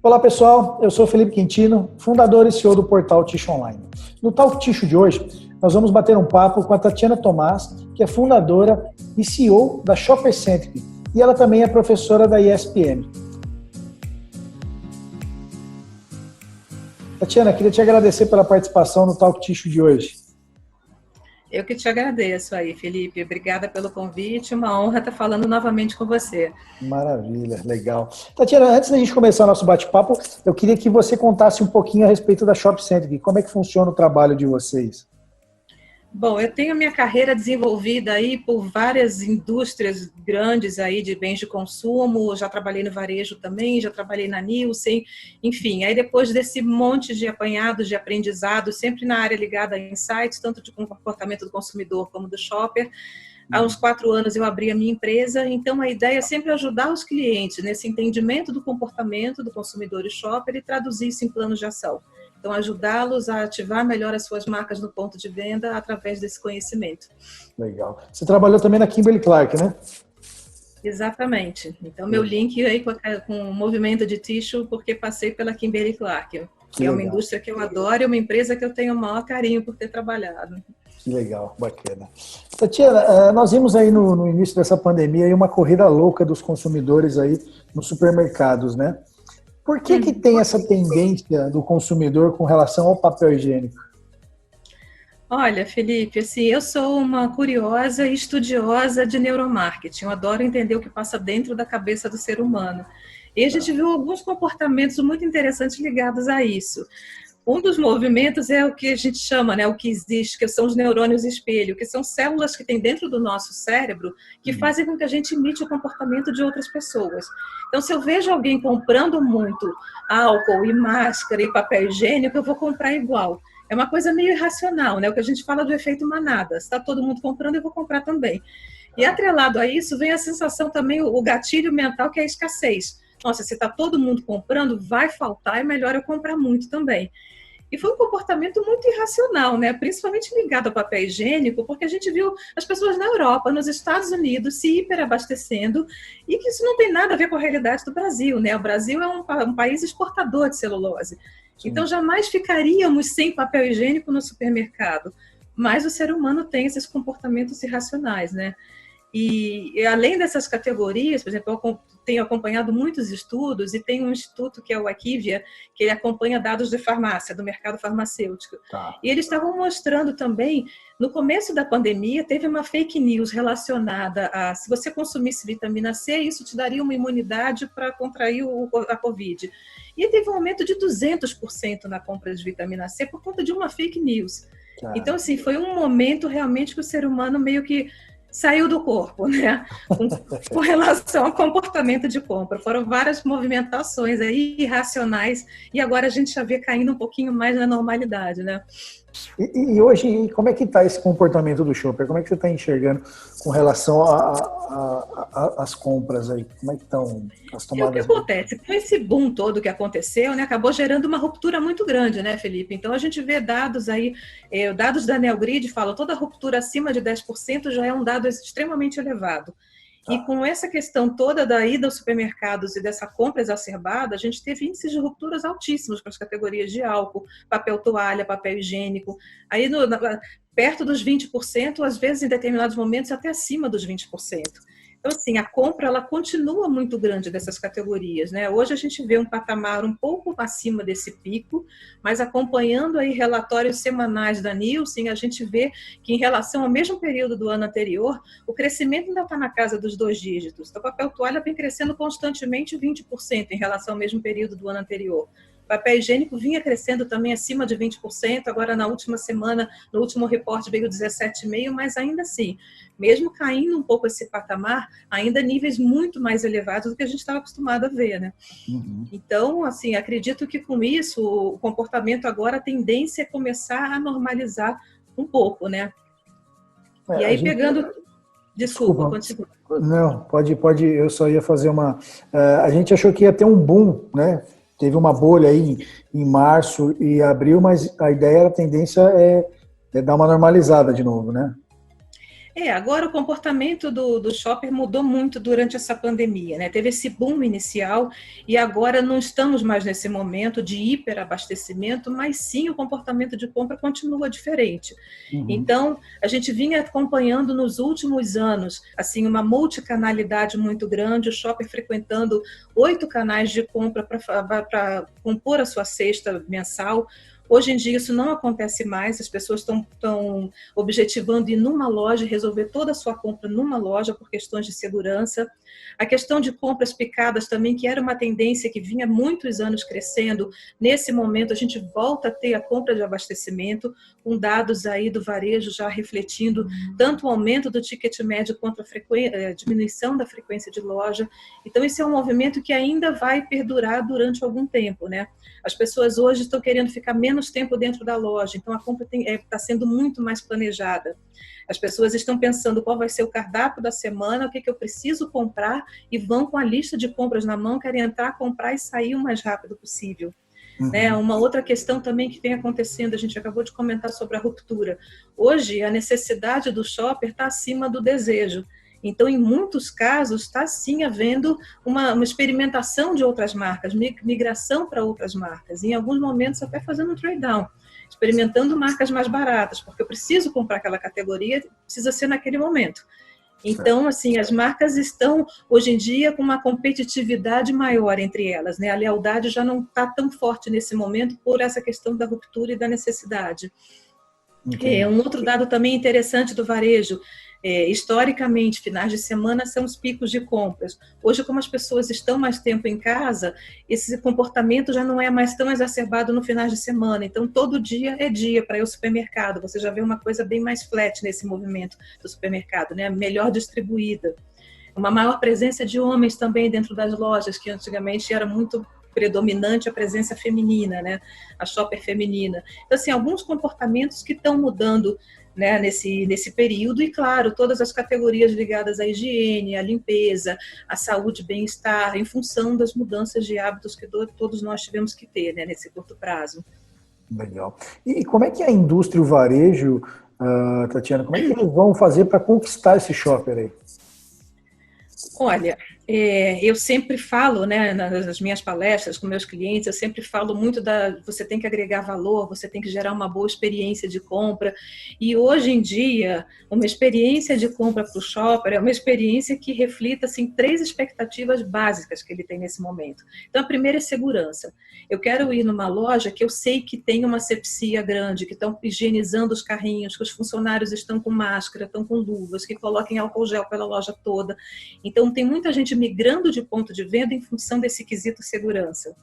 Olá pessoal, eu sou Felipe Quintino, fundador e CEO do portal Ticho Online. No Talk Ticho de hoje, nós vamos bater um papo com a Tatiana Tomás, que é fundadora e CEO da Shoppercentric, e ela também é professora da ESPM. Tatiana, queria te agradecer pela participação no Talk Ticho de hoje. Eu que te agradeço aí, Felipe. Obrigada pelo convite. Uma honra estar falando novamente com você. Maravilha, legal. Tatiana, antes da gente começar o nosso bate-papo, eu queria que você contasse um pouquinho a respeito da Shoppercentric. Como é que funciona o trabalho de vocês? Bom, eu tenho minha carreira desenvolvida aí por várias indústrias grandes aí de bens de consumo, já trabalhei no varejo também, já trabalhei na Nielsen, enfim, aí depois desse monte de apanhados de aprendizado, sempre na área ligada a insights, tanto de comportamento do consumidor como do shopper, há uns 4 anos eu abri a minha empresa, então a ideia é sempre ajudar os clientes nesse entendimento do comportamento do consumidor e shopper e traduzir isso em planos de ação. Então, ajudá-los a ativar melhor as suas marcas no ponto de venda através desse conhecimento. Legal. Você trabalhou também na Kimberly-Clark, né? Exatamente. Então, meu link aí com o movimento de tissue, porque passei pela Kimberly-Clark, que é uma indústria que eu adoro e uma empresa que eu tenho o maior carinho por ter trabalhado. Que legal, bacana. Tatiana, nós vimos aí no início dessa pandemia aí uma corrida louca dos consumidores aí nos supermercados, né? Por que tem essa tendência do consumidor com relação ao papel higiênico? Olha, Felipe, assim, eu sou uma curiosa e estudiosa de neuromarketing. Eu adoro entender o que passa dentro da cabeça do ser humano. E a gente viu alguns comportamentos muito interessantes ligados a isso. Um dos movimentos é o que a gente chama, né, o que existe, que são os neurônios espelho, que são células que tem dentro do nosso cérebro que fazem com que a gente imite o comportamento de outras pessoas. Então, se eu vejo alguém comprando muito álcool e máscara e papel higiênico, eu vou comprar igual. É uma coisa meio irracional, né? O que a gente fala do efeito manada. Se está todo mundo comprando, eu vou comprar também. E atrelado a isso, vem a sensação também, o gatilho mental, que é a escassez. Nossa, se está todo mundo comprando, vai faltar, é melhor eu comprar muito também. E foi um comportamento muito irracional, né? Principalmente ligado ao papel higiênico, porque a gente viu as pessoas na Europa, nos Estados Unidos, se hiperabastecendo, e que isso não tem nada a ver com a realidade do Brasil, né? O Brasil é um país exportador de celulose. Sim. Então, jamais ficaríamos sem papel higiênico no supermercado. Mas o ser humano tem esses comportamentos irracionais, né? E além dessas categorias, por exemplo, eu tenho acompanhado muitos estudos e tem um instituto que é o Akivia, que ele acompanha dados de farmácia, do mercado farmacêutico. Tá. E eles estavam mostrando também, no começo da pandemia, teve uma fake news relacionada a se você consumisse vitamina C, isso te daria uma imunidade para contrair a Covid. E teve um aumento de 200% na compra de vitamina C por conta de uma fake news. Tá. Então, assim, foi um momento realmente que o ser humano meio que saiu do corpo, né? Com relação ao comportamento de compra. Foram várias movimentações aí irracionais e agora a gente já vê caindo um pouquinho mais na normalidade, né? E hoje, como é que está esse comportamento do shopper? Como é que você está enxergando com relação às compras aí? Como é que estão as tomadas? E o que acontece? Com esse boom todo que aconteceu, né, acabou gerando uma ruptura muito grande, né, Felipe? Então, a gente vê dados aí, dados da Neogrid falam, toda ruptura acima de 10% já é um dado extremamente elevado. E com essa questão toda da ida aos supermercados e dessa compra exacerbada, a gente teve índices de rupturas altíssimos para as categorias de álcool, papel toalha, papel higiênico. Aí, perto dos 20%, às vezes, em determinados momentos, até acima dos 20%. Então, assim, a compra, ela continua muito grande dessas categorias, né? Hoje a gente vê um patamar um pouco acima desse pico, mas acompanhando aí relatórios semanais da Nielsen, a gente vê que em relação ao mesmo período do ano anterior, o crescimento ainda está na casa dos 2 dígitos. Então, o papel toalha vem crescendo constantemente 20% em relação ao mesmo período do ano anterior. Papel higiênico vinha crescendo também acima de 20%, agora na última semana, no último reporte veio 17,5%, mas ainda assim, mesmo caindo um pouco esse patamar, ainda níveis muito mais elevados do que a gente estava acostumado a ver, né? Uhum. Então, assim, acredito que com isso, o comportamento agora, a tendência é começar a normalizar um pouco, né? E aí, pegando... Desculpa, continua. Não, pode, eu só ia fazer uma... a gente achou que ia ter um boom, né? Teve uma bolha aí em março e abril, mas a ideia, a tendência é dar uma normalizada de novo, né? Agora o comportamento do shopper mudou muito durante essa pandemia, né? Teve esse boom inicial e agora não estamos mais nesse momento de hiperabastecimento, mas sim o comportamento de compra continua diferente. Uhum. Então, a gente vinha acompanhando nos últimos anos, assim, uma multicanalidade muito grande, o shopper frequentando 8 canais de compra para compor a sua cesta mensal. Hoje em dia isso não acontece mais, as pessoas estão objetivando ir numa loja e resolver toda a sua compra numa loja por questões de segurança. A questão de compras picadas também, que era uma tendência que vinha há muitos anos crescendo, nesse momento a gente volta a ter a compra de abastecimento, com dados aí do varejo já refletindo tanto o aumento do ticket médio quanto a diminuição da frequência de loja. Então esse é um movimento que ainda vai perdurar durante algum tempo, né? As pessoas hoje estão querendo ficar menos tempo dentro da loja, então a compra está sendo muito mais planejada. As pessoas estão pensando qual vai ser o cardápio da semana, o que eu preciso comprar, e vão com a lista de compras na mão, querem entrar, comprar e sair o mais rápido possível. Né? Uhum. Uma outra questão também que vem acontecendo, a gente acabou de comentar sobre a ruptura. Hoje, a necessidade do shopper está acima do desejo. Então, em muitos casos, está sim havendo uma experimentação de outras marcas, migração para outras marcas. Em alguns momentos, até fazendo um trade-down, experimentando marcas mais baratas, porque eu preciso comprar aquela categoria, precisa ser naquele momento. Então, assim, as marcas estão, hoje em dia, com uma competitividade maior entre elas, né? A lealdade já não está tão forte nesse momento por essa questão da ruptura e da necessidade. Um Entendi. outro dado também interessante do varejo, historicamente, finais de semana são os picos de compras. Hoje, como as pessoas estão mais tempo em casa, esse comportamento já não é mais tão exacerbado no finais de semana. Então, todo dia é dia para ir ao supermercado. Você já vê uma coisa bem mais flat nesse movimento do supermercado, né? Melhor distribuída. Uma maior presença de homens também dentro das lojas, que antigamente era muito predominante a presença feminina, né? A shopper feminina. Então, assim, alguns comportamentos que estão mudando, né, nesse período, e claro, todas as categorias ligadas à higiene, à limpeza, à saúde e bem-estar, em função das mudanças de hábitos que todos nós tivemos que ter, né, nesse curto prazo. Legal. E como é que a indústria e o varejo, Tatiana, como é que eles vão fazer para conquistar esse shopper aí? Olha, eu sempre falo, né, nas minhas palestras com meus clientes, eu sempre falo muito você tem que agregar valor, você tem que gerar uma boa experiência de compra. E hoje em dia, uma experiência de compra para o shopper é uma experiência que reflita assim, 3 expectativas básicas que ele tem nesse momento. Então, a primeira é segurança. Eu quero ir numa loja que eu sei que tem uma asepsia grande, que estão higienizando os carrinhos, que os funcionários estão com máscara, estão com luvas, que coloquem álcool gel pela loja toda. Então, tem muita gente migrando de ponto de venda em função desse quesito segurança.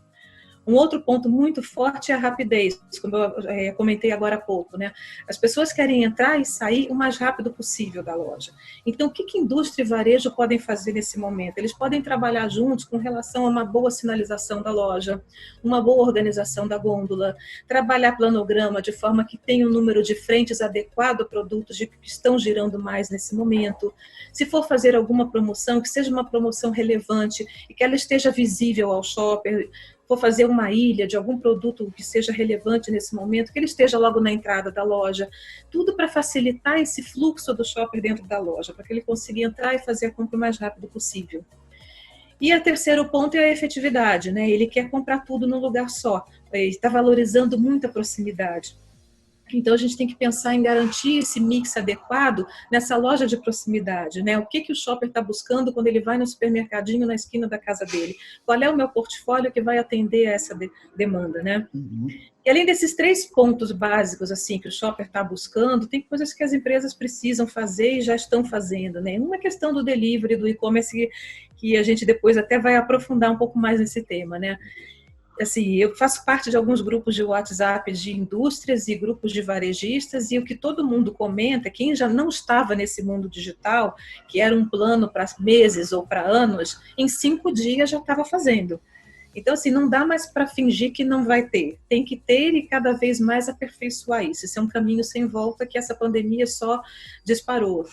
Um outro ponto muito forte é a rapidez, como eu comentei agora há pouco, né? As pessoas querem entrar e sair o mais rápido possível da loja. Então, o que indústria e varejo podem fazer nesse momento? Eles podem trabalhar juntos com relação a uma boa sinalização da loja, uma boa organização da gôndola, trabalhar planograma de forma que tenha um número de frentes adequado a produtos que estão girando mais nesse momento. Se for fazer alguma promoção, que seja uma promoção relevante e que ela esteja visível ao shopper, for fazer uma ilha de algum produto que seja relevante nesse momento, que ele esteja logo na entrada da loja, tudo para facilitar esse fluxo do shopper dentro da loja, para que ele consiga entrar e fazer a compra o mais rápido possível. E o terceiro ponto é a efetividade, né? Ele quer comprar tudo num lugar só, ele está valorizando muito a proximidade. Então, a gente tem que pensar em garantir esse mix adequado nessa loja de proximidade, né? O que o shopper está buscando quando ele vai no supermercadinho na esquina da casa dele? Qual é o meu portfólio que vai atender a essa demanda, né? Uhum. E além desses 3 pontos básicos assim que o shopper está buscando, tem coisas que as empresas precisam fazer e já estão fazendo, né? Uma questão do delivery, do e-commerce, que a gente depois até vai aprofundar um pouco mais nesse tema, né? Assim, eu faço parte de alguns grupos de WhatsApp de indústrias e grupos de varejistas, e o que todo mundo comenta, quem já não estava nesse mundo digital, que era um plano para meses ou para anos, em 5 dias já estava fazendo. Então, assim, não dá mais para fingir que não vai ter. Tem que ter e cada vez mais aperfeiçoar isso. Esse é um caminho sem volta que essa pandemia só disparou.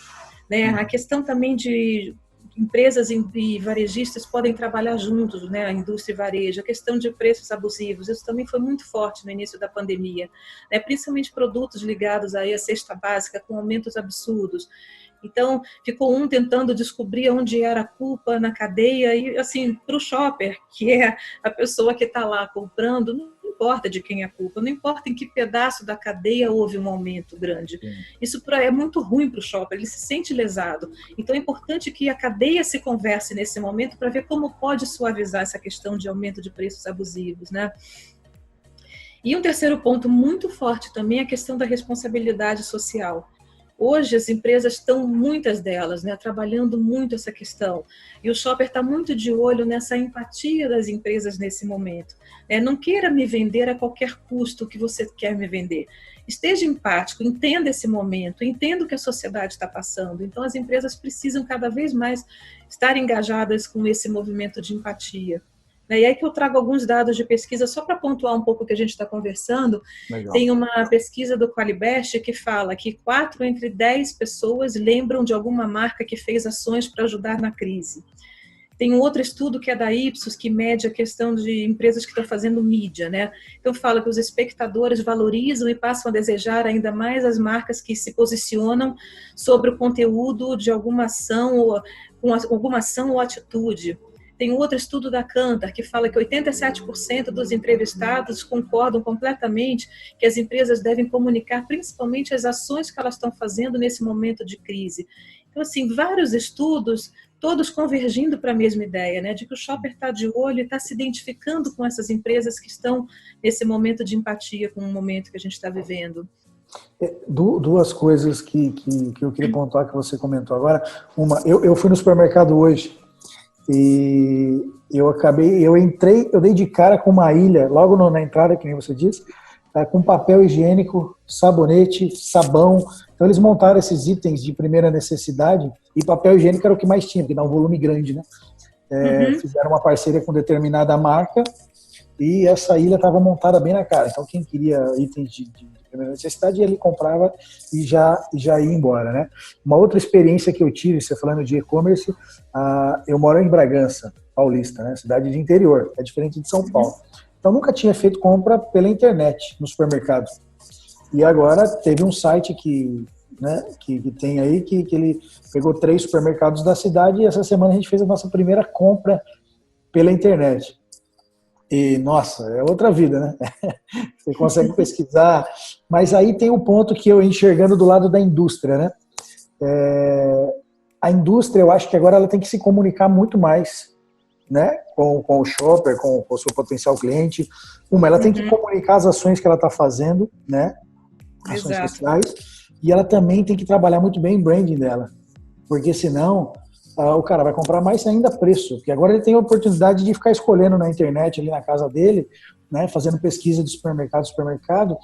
Né? A questão também de empresas e varejistas podem trabalhar juntos, né, a indústria e varejo, a questão de preços abusivos, isso também foi muito forte no início da pandemia, né, principalmente produtos ligados aí à cesta básica com aumentos absurdos. Então, ficou um tentando descobrir onde era a culpa na cadeia, e assim, para o shopper, que é a pessoa que está lá comprando, não importa de quem é a culpa, não importa em que pedaço da cadeia houve um aumento grande. Isso é muito ruim para o shopper, ele se sente lesado. Então, é importante que a cadeia se converse nesse momento para ver como pode suavizar essa questão de aumento de preços abusivos, né? E um terceiro ponto muito forte também é a questão da responsabilidade social. Hoje as empresas estão, muitas delas, né, trabalhando muito essa questão. E o shopper está muito de olho nessa empatia das empresas nesse momento. Não queira me vender a qualquer custo que você quer me vender. Esteja empático, entenda esse momento, entenda o que a sociedade está passando. Então as empresas precisam cada vez mais estar engajadas com esse movimento de empatia. E aí que eu trago alguns dados de pesquisa, só para pontuar um pouco o que a gente está conversando. Legal. Tem uma pesquisa do Qualibest que fala que 4 entre 10 pessoas lembram de alguma marca que fez ações para ajudar na crise. Tem um outro estudo que é da Ipsos, que mede a questão de empresas que estão fazendo mídia, né? Então fala que os espectadores valorizam e passam a desejar ainda mais as marcas que se posicionam sobre o conteúdo de alguma ação ou atitude. Tem outro estudo da Kantar que fala que 87% dos entrevistados concordam completamente que as empresas devem comunicar principalmente as ações que elas estão fazendo nesse momento de crise. Então, assim, vários estudos, todos convergindo para a mesma ideia, né, de que o shopper está de olho e está se identificando com essas empresas que estão nesse momento de empatia com o momento que a gente está vivendo. Duas coisas que eu queria pontuar que você comentou agora. Uma, eu fui no supermercado hoje, e eu dei de cara com uma ilha, logo na entrada, que nem você disse, com papel higiênico, sabonete, sabão. Então eles montaram esses itens de primeira necessidade, e papel higiênico era o que mais tinha, porque dá um volume grande, né? Fizeram uma parceria com determinada marca, e essa ilha estava montada bem na cara. Então quem queria itens de primeira necessidade, ele comprava e já ia embora, né? Uma outra experiência que eu tive, você falando de e-commerce, eu moro em Bragança, Paulista, né? Cidade de interior, é diferente de São Paulo. Então nunca tinha feito compra pela internet no supermercado. E agora teve um site que tem aí, que ele pegou 3 supermercados da cidade, e essa semana a gente fez a nossa primeira compra pela internet. E, nossa, é outra vida, né? Você consegue pesquisar, mas aí tem um ponto que eu enxergando do lado da indústria, né? A indústria, eu acho que agora ela tem que se comunicar muito mais, né? Com o shopper, com o seu potencial cliente. Ela tem que comunicar as ações que ela está fazendo, né? Ações sociais. E ela também tem que trabalhar muito bem o branding dela, porque senão o cara vai comprar mais ainda preço, porque agora ele tem a oportunidade de ficar escolhendo na internet, ali na casa dele, né, fazendo pesquisa de supermercado,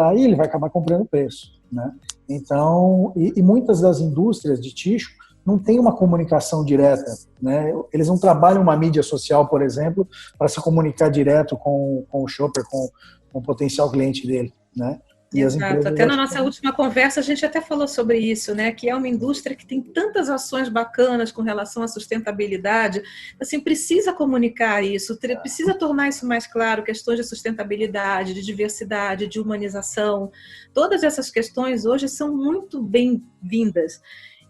aí ele vai acabar comprando preço, né? Então, e muitas das indústrias de tixo não tem uma comunicação direta, né? Eles não trabalham uma mídia social, por exemplo, para se comunicar direto com o shopper, com o potencial cliente dele, né? Exato, até na nossa última conversa a gente até falou sobre isso, né? Que é uma indústria que tem tantas ações bacanas com relação à sustentabilidade, assim, precisa comunicar isso, precisa tornar isso mais claro, questões de sustentabilidade, de diversidade, de humanização, todas essas questões hoje são muito bem-vindas.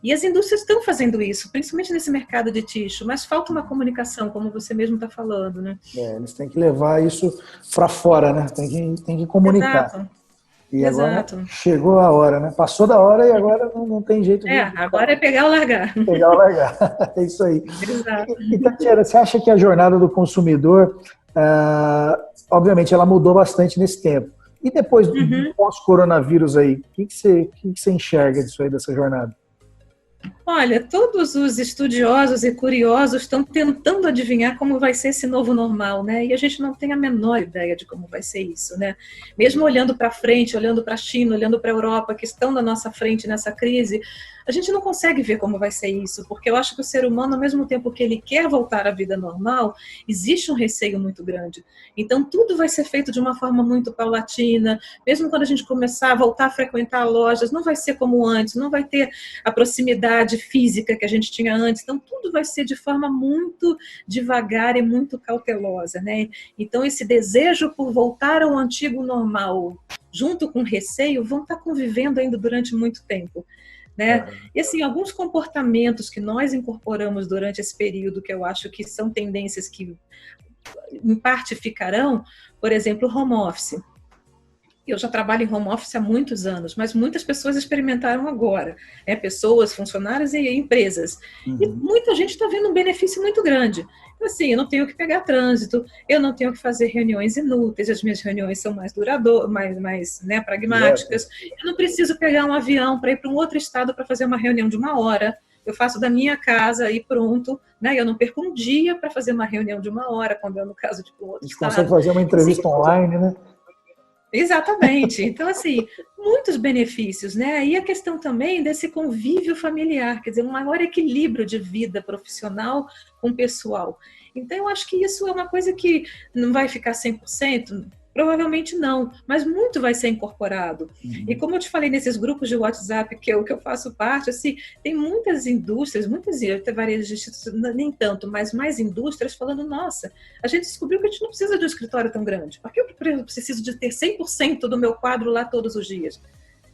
E as indústrias estão fazendo isso, principalmente nesse mercado de tixo, mas falta uma comunicação, como você mesmo está falando, né? Eles têm que levar isso para fora, né? Tem que comunicar. Exato. E agora chegou a hora, né? Passou da hora e agora não tem jeito de... agora é pegar ou largar. Pegar ou largar, é isso aí. Exato. E Tatiana, você acha que a jornada do consumidor, obviamente, ela mudou bastante nesse tempo? E depois do pós-coronavírus aí, o que você enxerga disso aí, dessa jornada? Olha, todos os estudiosos e curiosos estão tentando adivinhar como vai ser esse novo normal, né? E a gente não tem a menor ideia de como vai ser isso, né? Mesmo olhando para frente, olhando para a China, olhando para a Europa, que estão na nossa frente nessa crise, a gente não consegue ver como vai ser isso, porque eu acho que o ser humano, ao mesmo tempo que ele quer voltar à vida normal, existe um receio muito grande. Então, tudo vai ser feito de uma forma muito paulatina, mesmo quando a gente começar a voltar a frequentar lojas, não vai ser como antes, não vai ter a proximidade física que a gente tinha antes, então tudo vai ser de forma muito devagar e muito cautelosa, né? Então, esse desejo por voltar ao antigo normal, junto com receio, vão estar convivendo ainda durante muito tempo. né? E assim, alguns comportamentos que nós incorporamos durante esse período, que eu acho que são tendências que em parte ficarão, por exemplo, o home office. Eu já trabalho em home office há muitos anos, mas muitas pessoas experimentaram agora, né? Pessoas, funcionários e empresas. E muita gente está vendo um benefício muito grande. Então, assim, eu não tenho que pegar trânsito, eu não tenho que fazer reuniões inúteis, as minhas reuniões são mais duradouras, mais né, pragmáticas. Eu não preciso pegar um avião para ir para um outro estado para fazer uma reunião de 1 hora. Eu faço da minha casa e pronto, né? Eu não perco um dia para fazer uma reunião de 1 hora, quando é no caso de um outro A gente estado. consegue fazer uma entrevista online, né? Exatamente. Então, assim, muitos benefícios, né? E a questão também desse convívio familiar, quer dizer, um maior equilíbrio de vida profissional com pessoal. Então, eu acho que isso é uma coisa que não vai ficar 100%. Provavelmente não, mas muito vai ser incorporado. E como eu te falei nesses grupos de WhatsApp que eu faço parte, assim, tem muitas indústrias, muitas varejistas, nem tanto, mas mais indústrias falando, nossa, a gente descobriu que a gente não precisa de um escritório tão grande. Por que eu preciso de ter 100% do meu quadro lá todos os dias?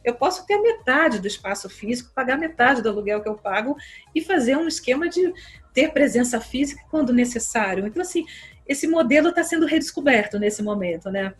Eu posso ter metade do espaço físico, pagar metade do aluguel que eu pago e fazer um esquema de ter presença física quando necessário. Então, assim, esse modelo está sendo redescoberto nesse momento, né?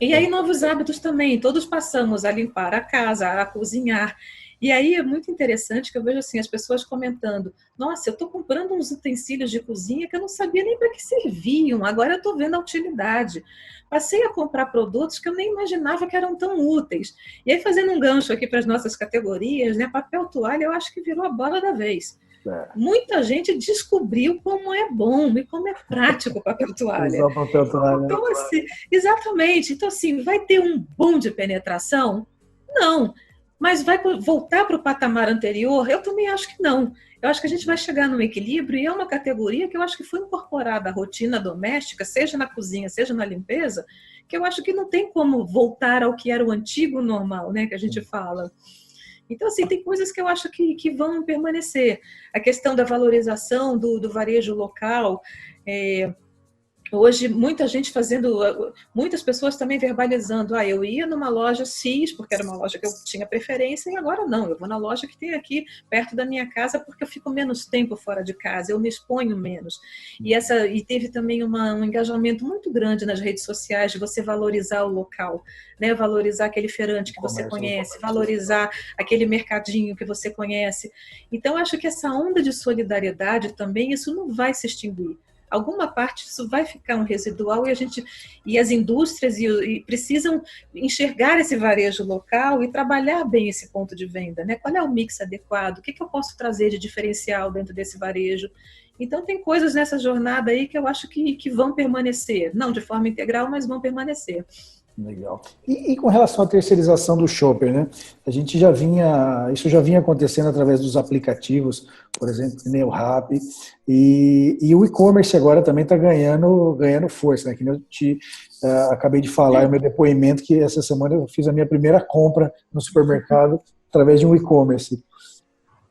E aí, novos hábitos também. Todos passamos a limpar a casa, a cozinhar. E aí é muito interessante que eu vejo assim, as pessoas comentando, nossa, eu estou comprando uns utensílios de cozinha que eu não sabia nem para que serviam, agora eu estou vendo a utilidade. Passei a comprar produtos que eu nem imaginava que eram tão úteis. E aí, fazendo um gancho aqui para as nossas categorias, né? Papel toalha, eu acho que virou a bola da vez. Muita gente descobriu como é bom e como é prático o papel toalha. Usar o papel toalha. Então, assim, exatamente. Então, assim, vai ter um boom de penetração? Não. Mas vai voltar para o patamar anterior? Eu também acho que não. Eu acho que a gente vai chegar num equilíbrio e é uma categoria que eu acho que foi incorporada à rotina doméstica, seja na cozinha, seja na limpeza, que eu acho que não tem como voltar ao que era o antigo normal, né, que a gente fala. Então, assim, tem coisas que eu acho que vão permanecer. A questão da valorização do varejo local, hoje, muita gente muitas pessoas também verbalizando, eu ia numa loja X, porque era uma loja que eu tinha preferência, e agora não, eu vou na loja que tem aqui perto da minha casa, porque eu fico menos tempo fora de casa, eu me exponho menos. E teve também um engajamento muito grande nas redes sociais, de você valorizar o local, né? Valorizar aquele feirante que você conhece, valorizar aquele mercadinho que você conhece. Então, acho que essa onda de solidariedade também, isso não vai se extinguir. Alguma parte isso vai ficar um residual e as indústrias precisam enxergar esse varejo local e trabalhar bem esse ponto de venda, né? Qual é o mix adequado? O que eu posso trazer de diferencial dentro desse varejo? Então, tem coisas nessa jornada aí que eu acho que vão permanecer, não de forma integral, mas vão permanecer. Legal. E com relação à terceirização do shopper, né? Isso já vinha acontecendo através dos aplicativos, por exemplo, Neo Rap, e o e-commerce agora também está ganhando força, né? Que eu acabei de falar no meu depoimento que essa semana eu fiz a minha primeira compra no supermercado através de um e-commerce.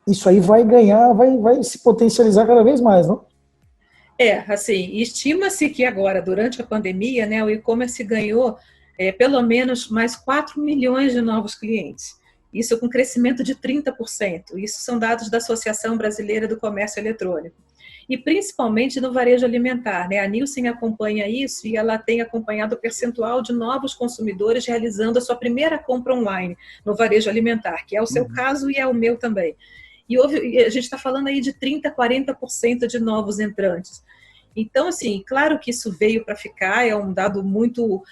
Isso aí vai ganhar, vai se potencializar cada vez mais, não? Assim, estima-se que agora, durante a pandemia, né, o e-commerce ganhou pelo menos mais 4 milhões de novos clientes. Isso com crescimento de 30%. Isso são dados da Associação Brasileira do Comércio Eletrônico. E principalmente no varejo alimentar, né? A Nielsen acompanha isso e ela tem acompanhado o percentual de novos consumidores realizando a sua primeira compra online no varejo alimentar, que é o seu caso e é o meu também. E a gente está falando aí de 30%, 40% de novos entrantes. Então, assim, claro que isso veio para ficar, é um dado muito...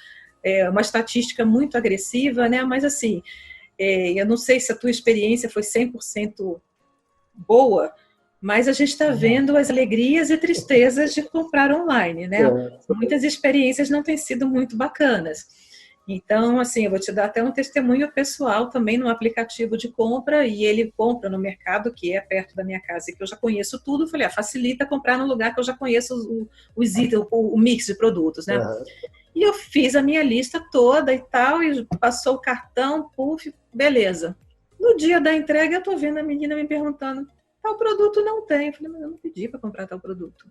uma estatística muito agressiva, né? Mas, assim, eu não sei se a tua experiência foi 100% boa, mas a gente está vendo as alegrias e tristezas de comprar online, né? Muitas experiências não têm sido muito bacanas. Então, assim, eu vou te dar até um testemunho pessoal também no aplicativo de compra, e ele compra no mercado que é perto da minha casa e que eu já conheço tudo. Eu falei, facilita comprar no lugar que eu já conheço os itens, o mix de produtos, né? E eu fiz a minha lista toda e tal, e passou o cartão, puf, beleza. No dia da entrega, eu tô vendo a menina me perguntando, tal produto não tem. Eu falei, mas eu não pedi para comprar tal produto.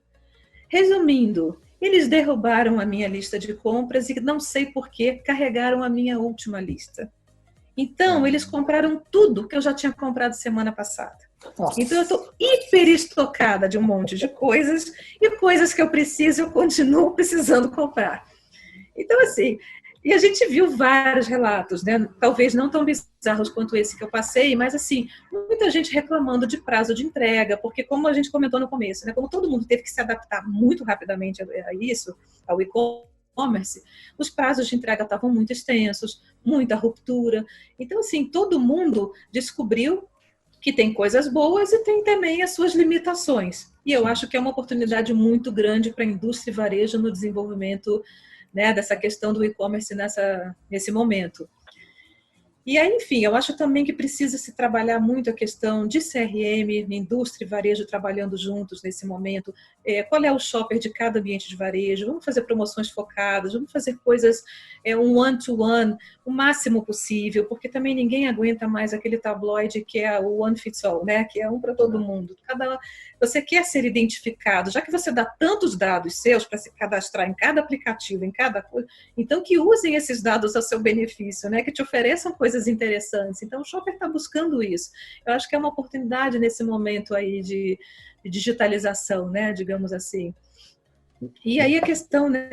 Resumindo, eles derrubaram a minha lista de compras e não sei por que carregaram a minha última lista. Então, eles compraram tudo que eu já tinha comprado semana passada. Nossa. Então, eu estou hiper estocada de um monte de coisas, e coisas que eu preciso, eu continuo precisando comprar. Então, assim, e a gente viu vários relatos, né? Talvez não tão bizarros quanto esse que eu passei, mas, assim, muita gente reclamando de prazo de entrega, porque, como a gente comentou no começo, né? Como todo mundo teve que se adaptar muito rapidamente a isso, ao e-commerce, os prazos de entrega estavam muito extensos, muita ruptura. Então, assim, todo mundo descobriu que tem coisas boas e tem também as suas limitações. E eu acho que é uma oportunidade muito grande para a indústria e varejo no desenvolvimento, né, dessa questão do e-commerce nesse momento. E aí, enfim, eu acho também que precisa se trabalhar muito a questão de CRM, indústria e varejo trabalhando juntos nesse momento. Qual é o shopper de cada ambiente de varejo? Vamos fazer promoções focadas, vamos fazer coisas um one-to-one, o máximo possível, porque também ninguém aguenta mais aquele tabloide que é o one fits all, né? Que é um para todo mundo. Você quer ser identificado, já que você dá tantos dados seus para se cadastrar em cada aplicativo, em cada coisa, então que usem esses dados a seu benefício, né? Que te ofereçam coisas interessantes. Então o shopper está buscando isso. Eu acho que é uma oportunidade nesse momento aí de digitalização, né? Digamos assim. E aí a questão, né,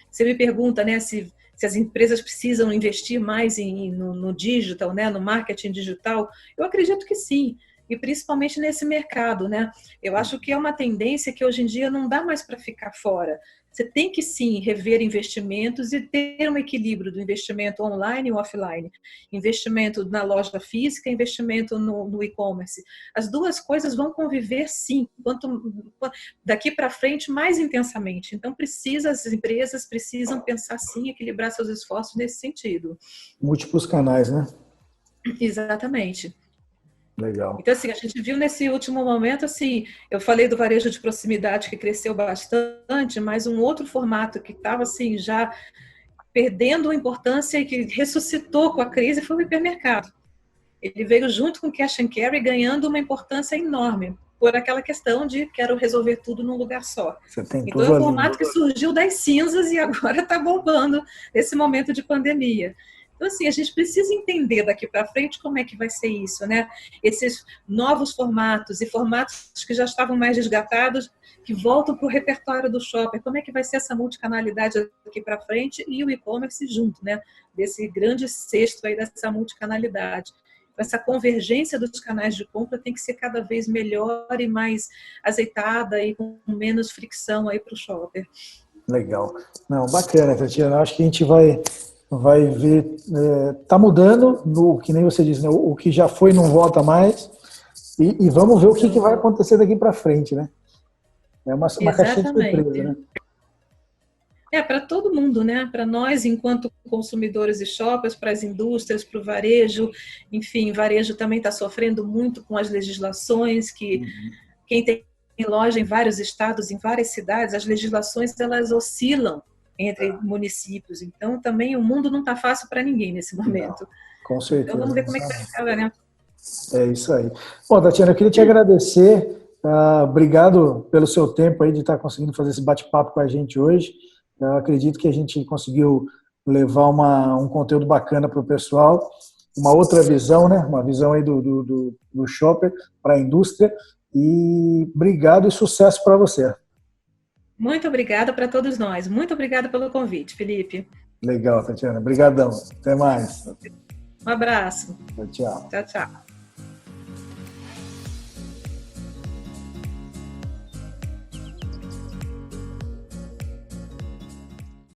você me pergunta, né, se as empresas precisam investir mais no digital, né, no marketing digital, eu acredito que sim, e principalmente nesse mercado, né? Eu acho que é uma tendência que hoje em dia não dá mais para ficar fora. Você tem que sim rever investimentos e ter um equilíbrio do investimento online e offline. Investimento na loja física, investimento no e-commerce. As duas coisas vão conviver sim, daqui para frente mais intensamente. Então as empresas precisam pensar sim, equilibrar seus esforços nesse sentido. Múltiplos canais, né? Exatamente. Legal. Então, assim, a gente viu nesse último momento, assim, eu falei do varejo de proximidade que cresceu bastante, mas um outro formato que estava, assim, já perdendo importância e que ressuscitou com a crise foi o hipermercado. Ele veio junto com o cash and carry ganhando uma importância enorme por aquela questão de quero resolver tudo num lugar só. Você tem Então, tudo é um ali. formato que surgiu das cinzas e agora está bombando nesse momento de pandemia. Então, assim, a gente precisa entender daqui para frente como é que vai ser isso, né? Esses novos formatos e formatos que já estavam mais resgatados, que voltam para o repertório do shopper. Como é que vai ser essa multicanalidade daqui para frente e o e-commerce junto, né? Desse grande cesto aí dessa multicanalidade. Essa convergência dos canais de compra tem que ser cada vez melhor e mais azeitada e com menos fricção aí para o shopper. Legal. Não, bacana, Tatiana. Acho que a gente vai ver, tá mudando, que nem você disse, né? O que já foi não volta mais, e vamos ver o que vai acontecer daqui para frente, né? É uma caixinha de surpresa, né? Para todo mundo, né? Para nós, enquanto consumidores e shoppers, para as indústrias, para o varejo, enfim, varejo também está sofrendo muito com as legislações, que quem tem loja em vários estados, em várias cidades, as legislações elas oscilam entre municípios, então também o mundo não está fácil para ninguém nesse momento. Não, com certeza. Então vamos ver como é que vai ficar, né? É isso aí. Bom, Tatiana, eu queria te agradecer, obrigado pelo seu tempo aí de estar conseguindo fazer esse bate-papo com a gente hoje. Eu acredito que a gente conseguiu levar um conteúdo bacana para o pessoal, uma outra visão, né? Uma visão aí do shopper para a indústria. E obrigado e sucesso para você. Muito obrigada para todos nós. Muito obrigada pelo convite, Felipe. Legal, Tatiana. Obrigadão. Até mais. Um abraço. Tchau. Tchau, tchau.